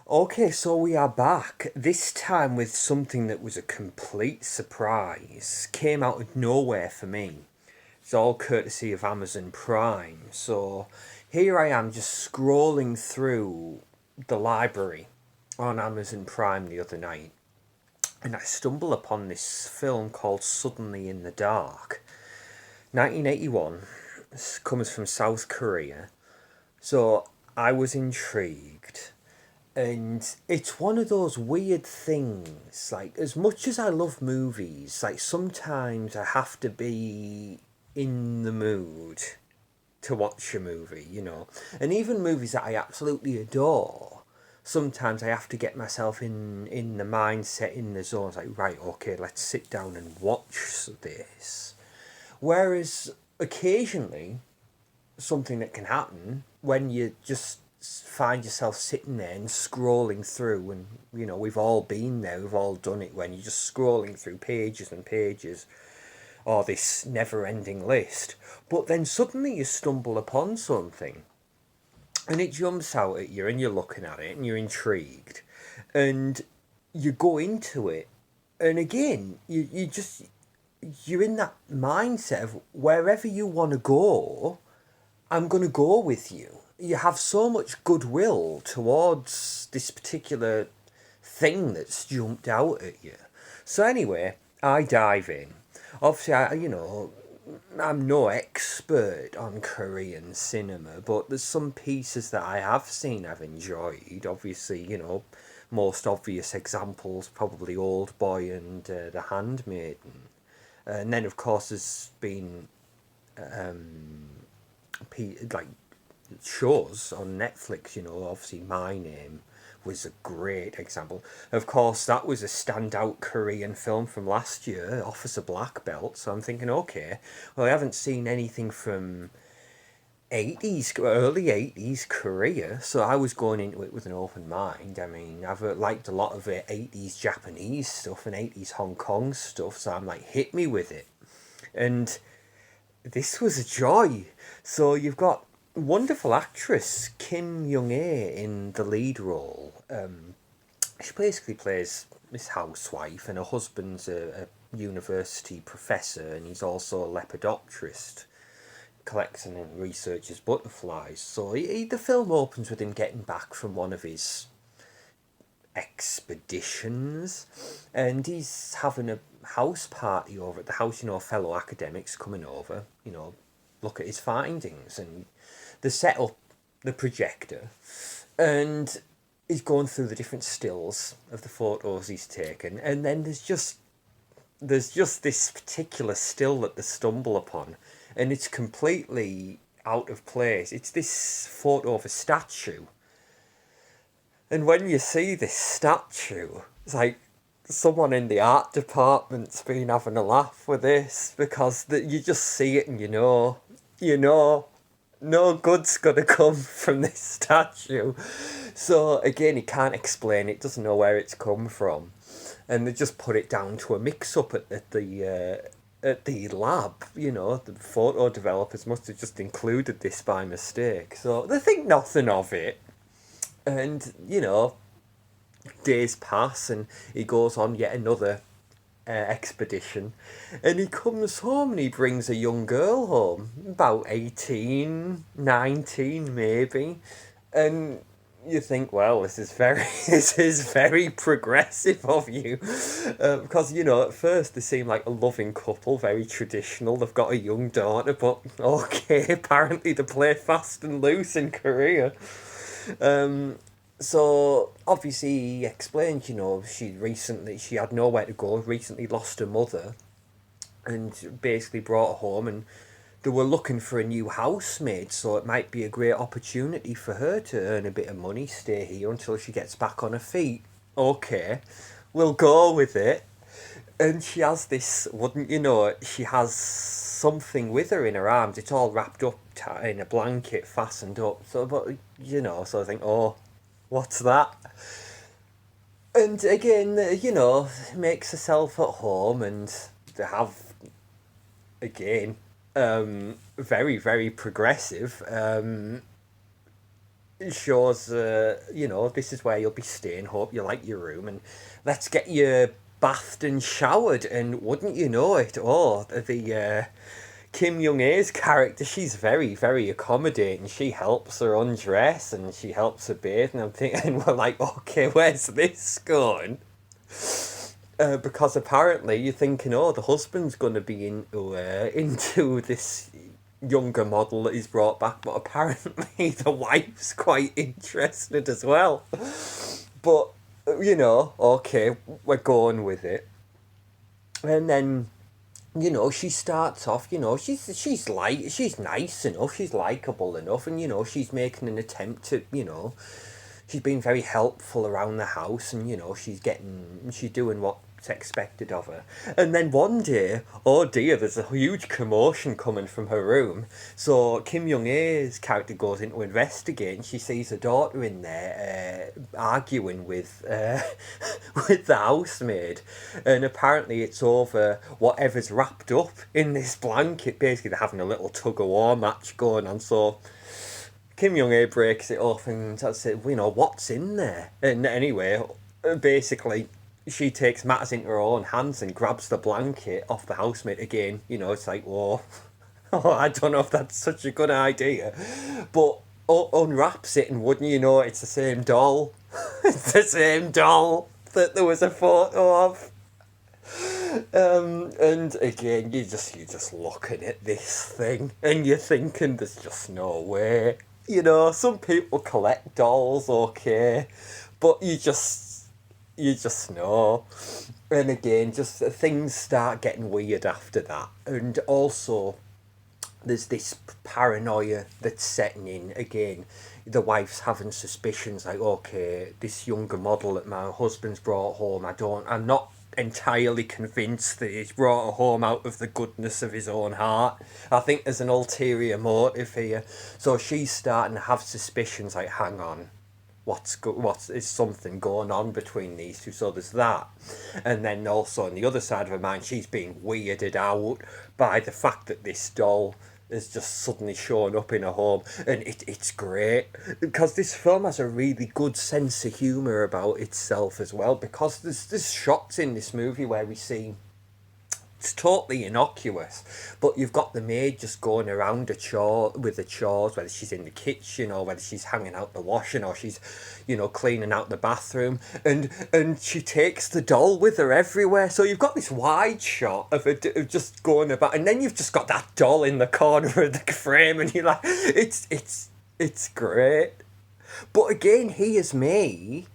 Okay, so we are back. This time with something that was a complete surprise. Came out of nowhere for me. It's all courtesy of Amazon Prime. So here I am just scrolling through the library on Amazon Prime the other night. And I stumble upon this film called Suddenly in the Dark. 1981. This comes from South Korea. So I was intrigued. And it's one of those weird things. Like, as much as I love movies, like, sometimes I have to be in the mood to watch a movie, you know. And even movies that I absolutely adore, sometimes I have to get myself in the mindset, in the zone. It's like, right, okay, let's sit down and watch this. Whereas occasionally, something that can happen when you just find yourself sitting there and scrolling through, and we've all been there, we've all done it, when you're just scrolling through pages and pages, or this never-ending list, but then suddenly you stumble upon something and it jumps out at you and you're looking at it and you're intrigued and you go into it, and again you're in that mindset of wherever you want to go, I'm going to go with you. You have so much goodwill towards this particular thing that's jumped out at you. So anyway, I dive in. Obviously, I'm no expert on Korean cinema, but there's some pieces that I have seen I've enjoyed. Obviously, most obvious examples probably Old Boy and The Handmaiden. And then, of course, there's been like shows on Netflix, obviously My Name was a great example. Of course, that was a standout Korean film from last year, Officer Black Belt. So I'm thinking, okay, well, I haven't seen anything from 80s, early 80s Korea, so I was going into it with an open mind. I mean, I've liked a lot of 80s Japanese stuff and 80s Hong Kong stuff, so I'm like, hit me with it. And this was a joy. So you've got wonderful actress Kim Young A in the lead role. She basically plays this housewife, and her husband's a university professor, and he's also a lepidopterist, collects and researches butterflies. So the film opens with him getting back from one of his expeditions, and he's having a house party over at the house. Fellow academics coming over, look at his findings, and they set up the projector, and he's going through the different stills of the photos he's taken, and then there's just this particular still that they stumble upon, and it's completely out of place. It's this photo of a statue, and when you see this statue, it's like someone in the art department's been having a laugh with this, because you just see it and you know, no good's gonna come from this statue. So again, he can't explain it, doesn't know where it's come from, and they just put it down to a mix-up at the lab. The photo developers must have just included this by mistake, so they think nothing of it. And days pass, and he goes on yet another expedition, and he comes home and he brings a young girl home, about 18, 19 maybe, and you think, well, this is very this is very progressive of you, because at first they seem like a loving couple, very traditional. They've got a young daughter, but okay, apparently they play fast and loose in Korea. So obviously he explained, she had nowhere to go, recently lost her mother, and basically brought her home, and they were looking for a new housemaid, so it might be a great opportunity for her to earn a bit of money, stay here until she gets back on her feet. Okay, we'll go with it. And she has this, wouldn't you know it, she has something with her in her arms. It's all wrapped up in a blanket, fastened up. So, but so I think, oh, what's that? And again, makes herself at home, and they have, again, very, very progressive. shows, this is where you'll be staying. Hope you like your room, and let's get you bathed and showered. And wouldn't you know it, the Kim Young Ae's character, she's very, very accommodating. She helps her undress and she helps her bathe, and I'm thinking, we're like, okay, where's this going? Because apparently you're thinking, oh, the husband's going to be into this younger model that he's brought back, but apparently the wife's quite interested as well. But okay, we're going with it, and then she starts off. She's nice enough, she's likable enough, and she's making an attempt to she's been very helpful around the house, and she's doing what's expected of her. And then one day, oh dear, there's a huge commotion coming from her room. So Kim Young Ae's character goes in to investigate, and she sees her daughter in there arguing with with the housemaid, and apparently it's over whatever's wrapped up in this blanket. Basically, they're having a little tug of war match going on. So Kim Young Ae breaks it off and says, what's in there? And anyway, basically, she takes matters into her own hands and grabs the blanket off the housemate again. It's like, whoa, oh, I don't know if that's such a good idea. But unwraps it, and wouldn't you know, it's the same doll. It's the same doll that there was a photo of. And again, you're just looking at this thing, and you're thinking, there's just no way. Some people collect dolls, okay, but you just know. And again, just things start getting weird after that, and also there's this paranoia that's setting in again. The wife's having suspicions like, okay, this younger model that my husband's brought home, I'm not entirely convinced that he's brought her home out of the goodness of his own heart. I think there's an ulterior motive here. So she's starting to have suspicions like, hang on, what's is something going on between these two? So there's that. And then also on the other side of her mind, she's being weirded out by the fact that this doll has just suddenly shown up in her home. And it's great because this film has a really good sense of humour about itself as well, because there's shots in this movie where we see it's totally innocuous, but you've got the maid just going around with the chores, whether she's in the kitchen or whether she's hanging out the washing or she's, cleaning out the bathroom, and she takes the doll with her everywhere. So you've got this wide shot of her just going about, and then you've just got that doll in the corner of the frame, and you're like, it's great. But again, here's me,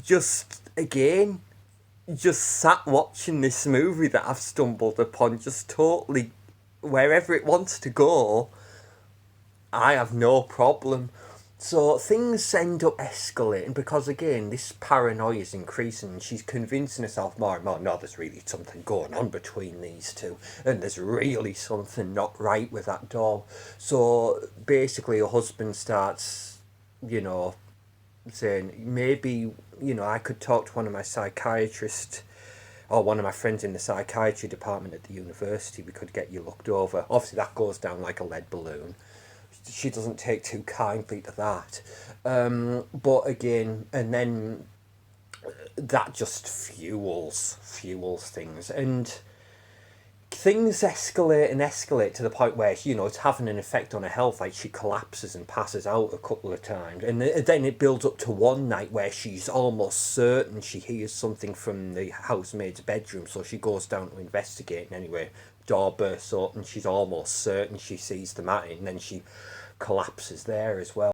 just again just sat watching this movie that I've stumbled upon, just totally wherever it wants to go, I have no problem. So things end up escalating because again, this paranoia is increasing. She's convincing herself more and more, no, there's really something going on between these two, and there's really something not right with that doll. So basically, her husband starts, you know, saying maybe I could talk to one of my psychiatrists or one of my friends in the psychiatry department at the university. We could get you looked over. Obviously, that goes down like a lead balloon. She doesn't take too kindly to that. But again, and then that just fuels things, and things escalate and escalate to the point where it's having an effect on her health. Like she collapses and passes out a couple of times, and then it builds up to one night where she's almost certain she hears something from the housemaid's bedroom, so she goes down to investigate, and anyway, door bursts up and she's almost certain she sees the matting, and then she collapses there as well.